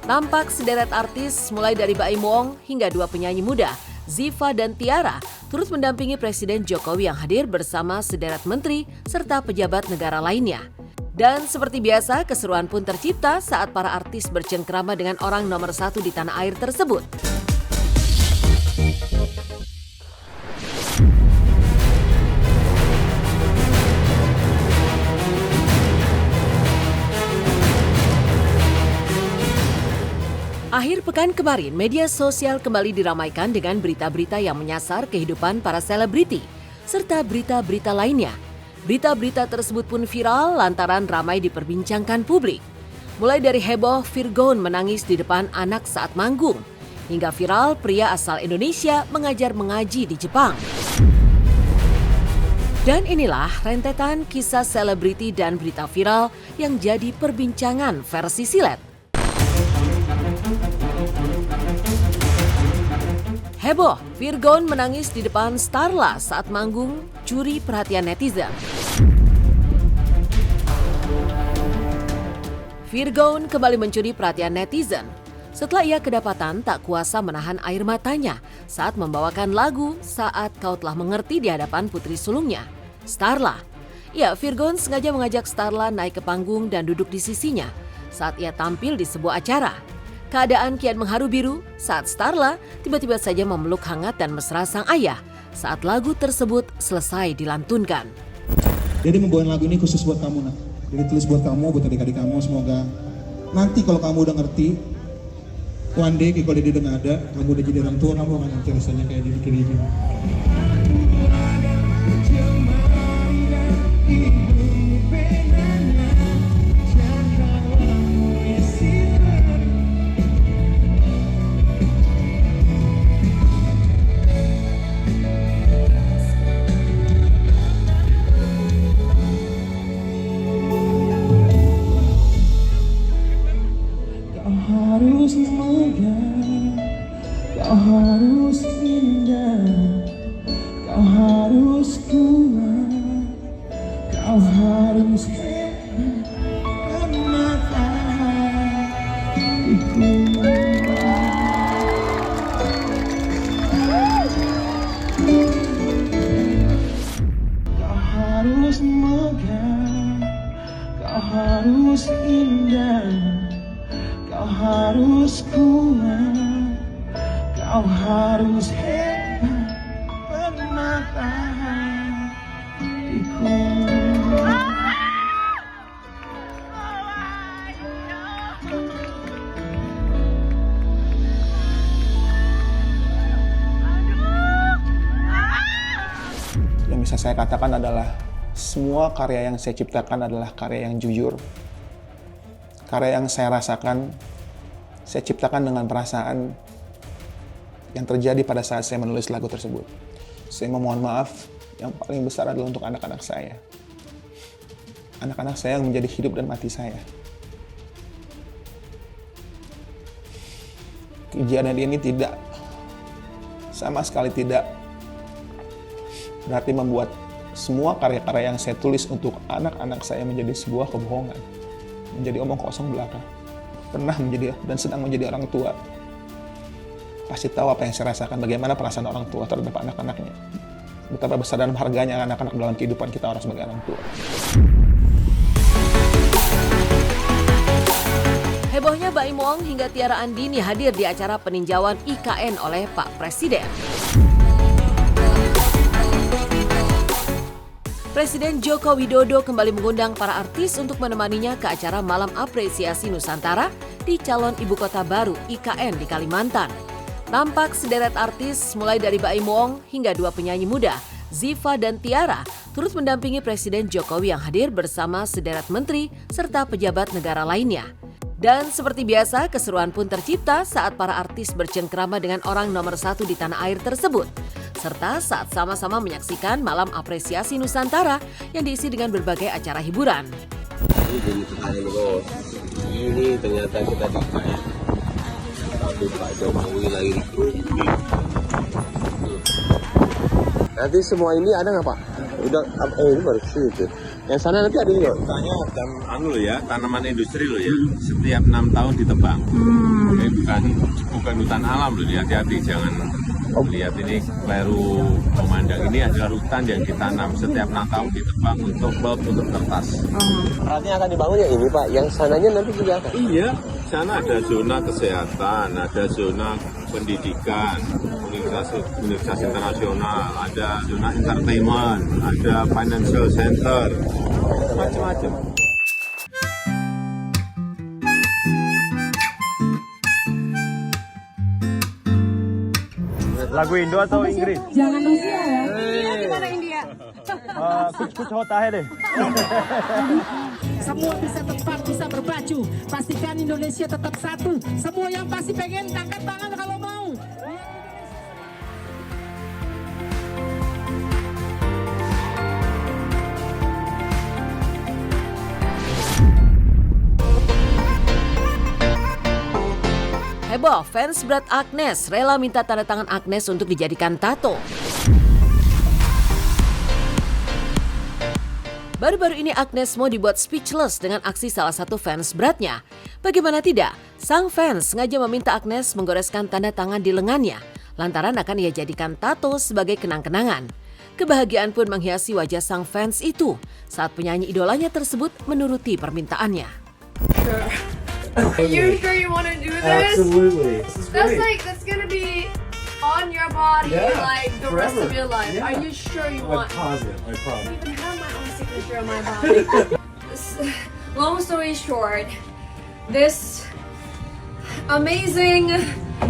Nampak sederet artis mulai dari Baim Wong hingga dua penyanyi muda, Ziva dan Tiara, turut mendampingi Presiden Jokowi yang hadir bersama sederet menteri serta pejabat negara lainnya. Dan seperti biasa, keseruan pun tercipta saat para artis bercengkrama dengan orang nomor satu di tanah air tersebut. Akhir pekan kemarin, media sosial kembali diramaikan dengan berita-berita yang menyasar kehidupan para selebriti, serta berita-berita lainnya. Berita-berita tersebut pun viral lantaran ramai diperbincangkan publik. Mulai dari heboh Virgon menangis di depan anak saat manggung, hingga viral pria asal Indonesia mengajar mengaji di Jepang. Dan inilah rentetan kisah selebriti dan berita viral yang jadi perbincangan versi silet. Heboh, Virgon menangis di depan Starla saat manggung, curi perhatian netizen. Virgon kembali mencuri perhatian netizen setelah ia kedapatan tak kuasa menahan air matanya saat membawakan lagu Saat Kau Telah Mengerti di hadapan putri sulungnya, Starla. Ya, Virgon sengaja mengajak Starla naik ke panggung dan duduk di sisinya saat ia tampil di sebuah acara. Keadaan kian mengharu biru saat Starla tiba-tiba saja memeluk hangat dan mesra sang ayah saat lagu tersebut selesai dilantunkan. Jadi membawakan lagu ini khusus buat kamu, nak. Jadi tulis buat kamu, buat adik-adik kamu. Semoga nanti kalau kamu udah ngerti, one day kalau dia udah gak ada, kamu udah jadi orang tua, kamu akan ngerti rasanya kayak diri ini. Harus megah, kau harus indah, kau harus kuat, kau harus hebat, mata hatiku. Kau harus megah, kau harus indah, kau harus kuat, kau harus hebat, permata hatiku. Yang bisa saya katakan adalah semua karya yang saya ciptakan adalah karya yang jujur. Karya yang saya rasakan, saya ciptakan dengan perasaan yang terjadi pada saat saya menulis lagu tersebut. Saya memohon maaf yang paling besar adalah untuk anak-anak saya. Anak-anak saya yang menjadi hidup dan mati saya. Kejadian ini tidak, sama sekali tidak berarti membuat semua karya-karya yang saya tulis untuk anak-anak saya menjadi sebuah kebohongan. Menjadi omong kosong belaka. Pernah menjadi dan sedang menjadi orang tua. Pasti tahu apa yang saya rasakan, bagaimana perasaan orang tua terhadap anak-anaknya. Betapa besar dan harganya anak-anak dalam kehidupan kita orang sebagai orang tua. Hebohnya Baim Wong hingga Tiara Andini hadir di acara peninjauan IKN oleh Pak Presiden. Presiden Joko Widodo kembali mengundang para artis untuk menemaninya ke acara Malam Apresiasi Nusantara di calon ibu kota baru IKN di Kalimantan. Nampak sederet artis mulai dari Baim Wong hingga dua penyanyi muda, Ziva dan Tiara, turut mendampingi Presiden Jokowi yang hadir bersama sederet menteri serta pejabat negara lainnya. Dan seperti biasa, keseruan pun tercipta saat para artis bercengkrama dengan orang nomor satu di tanah air tersebut, serta saat sama-sama menyaksikan Malam Apresiasi Nusantara yang diisi dengan berbagai acara hiburan. Ini jadi pertanyaan bos, ini ternyata kita dibayar, tapi Pak Jokowi lagi rugi. Nanti semua ini ada nggak Pak? Udah, ini baru situ. Yang sana nanti ada nggak? Tanya tanaman industri loh ya, setiap 6 tahun ditebang. bukan hutan alam loh, hati-hati jangan lihat ini keliru memandang. Ini adalah hutan yang ditanam setiap Natal ditebang untuk belt, untuk kertas. Berarti akan dibangun yang ini Pak, yang sananya nanti juga akan? Iya, sana ada zona kesehatan, ada zona pendidikan, universitas internasional, ada zona entertainment, ada financial center, macam-macam. Lagu Indo atau Inggris? Jangan Rusia ya. Gimana India? Kuch hota hai deh. Semua bisa tepat, bisa berbaju. Pastikan Indonesia tetap satu. Semua yang pasti pengen angkat tangan kalau mau. Heboh, fans berat Agnes rela minta tanda tangan Agnes untuk dijadikan tato. Baru-baru ini Agnes mau dibuat speechless dengan aksi salah satu fans beratnya. Bagaimana tidak, sang fans sengaja meminta Agnes menggoreskan tanda tangan di lengannya, lantaran akan ia jadikan tato sebagai kenang-kenangan. Kebahagiaan pun menghiasi wajah sang fans itu saat penyanyi idolanya tersebut menuruti permintaannya. Are you sure you want to do this? Absolutely. That's gonna be on your body Yeah, like the rest of your life. Yeah. Are you sure you want? positive, I I promise. even have my own signature on my body. Long story short, this amazing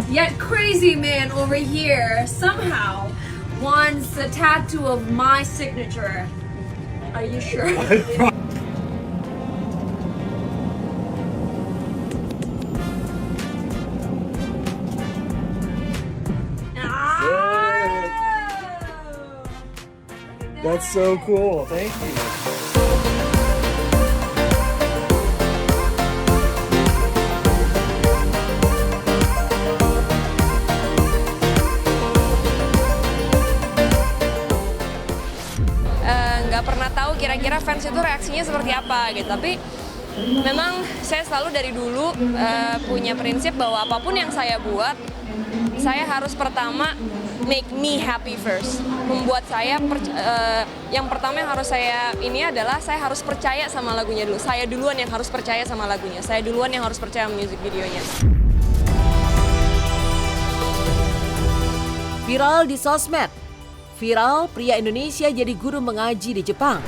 yet crazy man over here somehow wants a tattoo of my signature. Are you sure? That's so cool. Thank you. Nggak pernah tahu kira-kira fans itu reaksinya seperti apa gitu, tapi memang saya selalu dari dulu punya prinsip bahwa apapun yang saya buat, saya harus pertama make me happy first. Membuat saya yang pertama yang harus saya ini adalah saya harus percaya sama lagunya dulu. Saya duluan yang harus percaya sama lagunya. Saya duluan yang harus percaya sama music videonya. Viral di sosmed. Viral, pria Indonesia jadi guru mengaji di Jepang.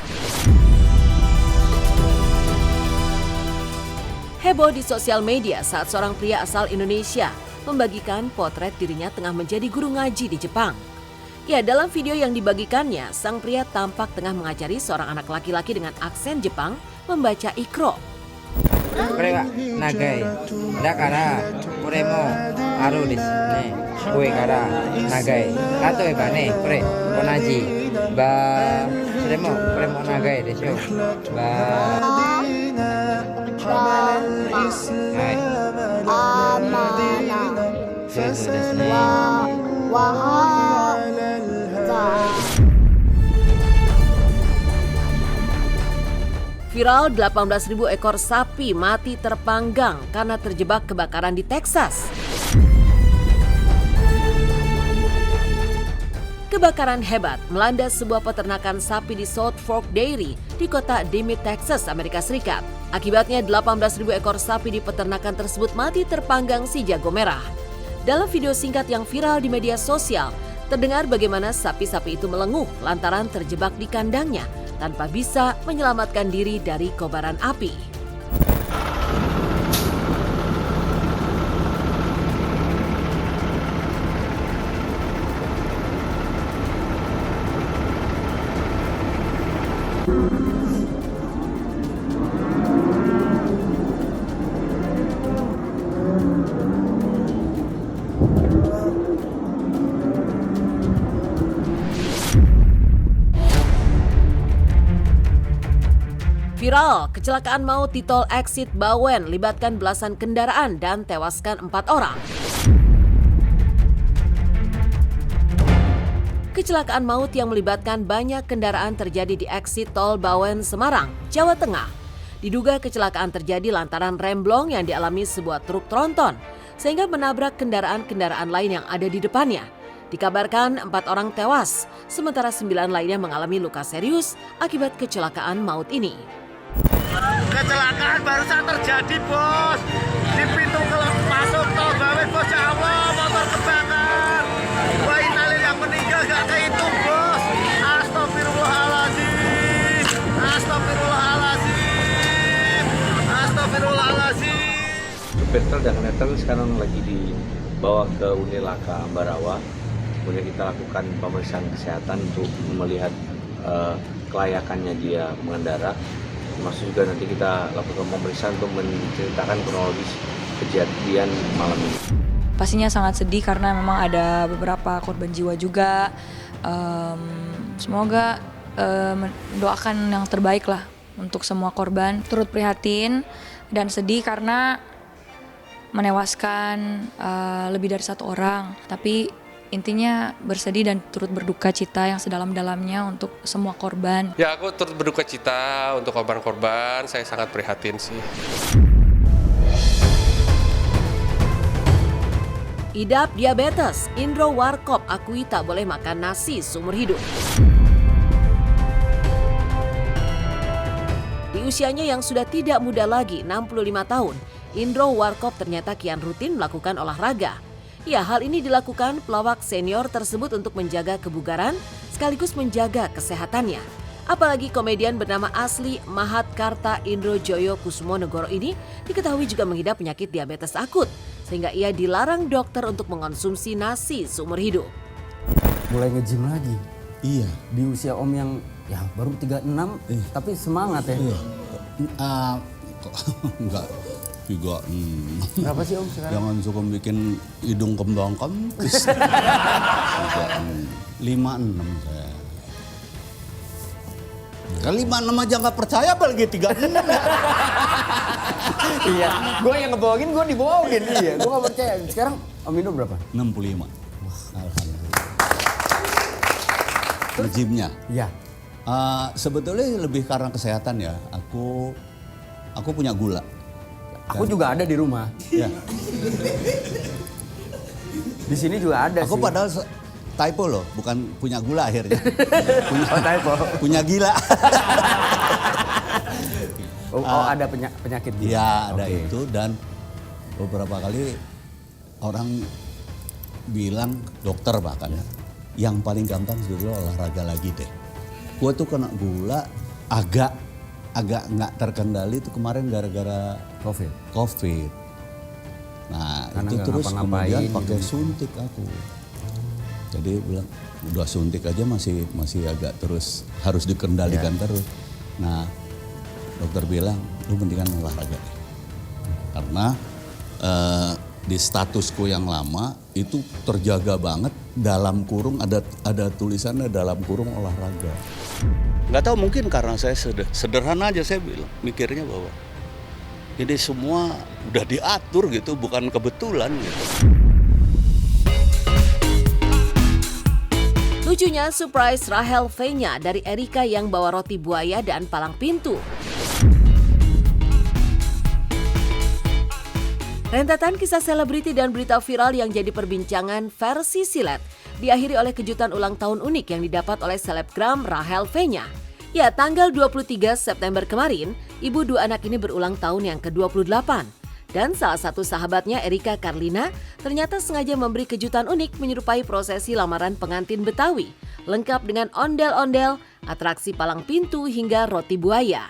Heboh di sosial media saat seorang pria asal Indonesia membagikan potret dirinya tengah menjadi guru ngaji di Jepang. Ya, dalam video yang dibagikannya, sang pria tampak tengah mengajari seorang anak laki-laki dengan aksen Jepang membaca Iqra. これが長いだからこれもあるですね声から長い例えばねこれ同じばそれもこれも長いでしょばはいそうですね Viral 18.000 ekor sapi mati terpanggang karena terjebak kebakaran di Texas. Kebakaran hebat melanda sebuah peternakan sapi di South Fork Dairy di kota Dimmitt, Texas, Amerika Serikat. Akibatnya 18.000 ekor sapi di peternakan tersebut mati terpanggang si jago merah. Dalam video singkat yang viral di media sosial, terdengar bagaimana sapi-sapi itu melenguh lantaran terjebak di kandangnya tanpa bisa menyelamatkan diri dari kobaran api. Viral, kecelakaan maut di tol exit Bawen libatkan belasan kendaraan dan tewaskan 4 orang. Kecelakaan maut yang melibatkan banyak kendaraan terjadi di exit tol Bawen, Semarang, Jawa Tengah. Diduga kecelakaan terjadi lantaran remblong yang dialami sebuah truk tronton. sehingga menabrak kendaraan-kendaraan lain yang ada di depannya. Dikabarkan 4 orang tewas, sementara 9 lainnya mengalami luka serius akibat kecelakaan maut ini. Kecelakaan barusan terjadi, Bos. Di pintu masuk tol Bawen, Bos. Ya Allah, motor kebakar. Wah, innalillahi, yang meninggal gak kehitung, Bos. Astagfirullahaladzim. Astagfirullahaladzim. Astagfirullahaladzim. Supir truk dan netel sekarang lagi dibawa ke unit laka Ambarawa. Kemudian kita lakukan pemeriksaan kesehatan untuk melihat kelayakannya dia mengendara. Termasuk juga nanti kita lakukan pemeriksaan untuk menceritakan kronologis kejadian malam ini. Pastinya sangat sedih karena memang ada beberapa korban jiwa juga. Semoga mendoakan yang terbaik lah untuk semua korban. Turut prihatin dan sedih karena menewaskan lebih dari 1 orang. Tapi intinya bersedih dan turut berduka cita yang sedalam-dalamnya untuk semua korban. Ya, aku turut berduka cita untuk korban-korban. Saya sangat prihatin sih. Idap diabetes, Indro Warkop akui tak boleh makan nasi seumur hidup. Di usianya yang sudah tidak muda lagi, 65 tahun, Indro Warkop ternyata kian rutin melakukan olahraga. Ya, hal ini dilakukan pelawak senior tersebut untuk menjaga kebugaran sekaligus menjaga kesehatannya. Apalagi komedian bernama asli Mahat Karta Indro Joyo Kusumonegoro ini diketahui juga mengidap penyakit diabetes akut, sehingga ia dilarang dokter untuk mengonsumsi nasi seumur hidup. Mulai nge-gym lagi. Iya. Di usia Om yang ya baru 36, tapi semangat ya. Iya. Enggak. Juga, Berapa sih Om sekarang? Jangan suka bikin hidung kembang kempis. 56 saya. Kan 56 aja nggak percaya, apalagi 36. Iya, gue yang ngebohongin, gue dibohongin. Iya, gue nggak percaya. Sekarang Om Indro berapa? 65. Wah, alhamdulillah. Gymnya? Iya. Sebetulnya lebih karena kesehatan ya. Aku punya gula. Aku juga ada di rumah. Ya. Di sini juga ada aku sih. Padahal typo loh, bukan punya gula akhirnya. Typo. Punya gila. Ada penyakit gila. Iya, ada itu, dan beberapa kali orang bilang, dokter bahkan ya, yang paling gampang sebetulnya olahraga lagi deh. Gua tuh kena gula agak nggak terkendali itu kemarin gara-gara COVID. Nah, karena itu terus kemudian pakai suntik aku. Jadi bilang udah suntik aja masih agak terus harus dikendalikan terus. Nah, dokter bilang lu mendingan olahraga deh. Karena di statusku yang lama itu terjaga banget, dalam kurung ada tulisannya dalam kurung olahraga. Nggak tahu, mungkin karena saya sederhana aja, saya bilang mikirnya bahwa ini semua udah diatur gitu, bukan kebetulan gitu. Lucunya surprise Rahel V-nya dari Erika yang bawa roti buaya dan palang pintu. Rentetan kisah selebriti dan berita viral yang jadi perbincangan versi silet diakhiri oleh kejutan ulang tahun unik yang didapat oleh selebgram Rahel V-nya. Ya, tanggal 23 September kemarin, ibu 2 anak ini berulang tahun yang ke-28. Dan salah satu sahabatnya, Erika Carlina, ternyata sengaja memberi kejutan unik menyerupai prosesi lamaran pengantin Betawi, lengkap dengan ondel-ondel, atraksi palang pintu hingga roti buaya.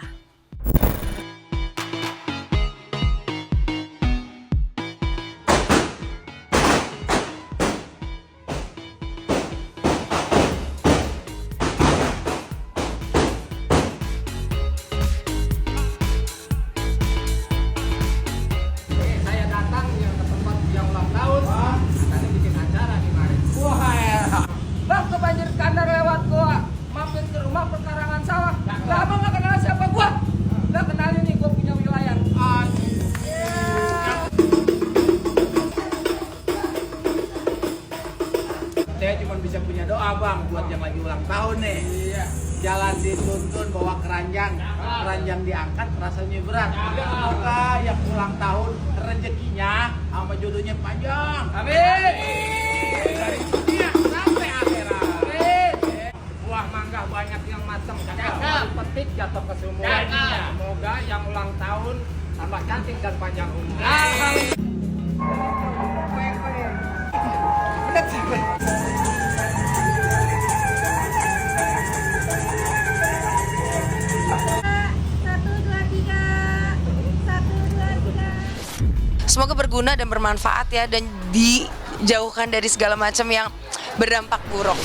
Saya cuma bisa punya doa bang buat yang lagi ulang tahun nih. Jalan dituntun bawa keranjang diangkat rasanya berat. Semoga yang ulang tahun rezekinya sama jodohnya panjang. Amin. Dari dunia sampai akhirat. Amin. Buah mangga banyak yang matang, cakep. Petik jatuh ke sumur. Semoga yang ulang tahun tambah cantik dan panjang umur. Amin. Semoga berguna dan bermanfaat ya, dan dijauhkan dari segala macam yang berdampak buruk.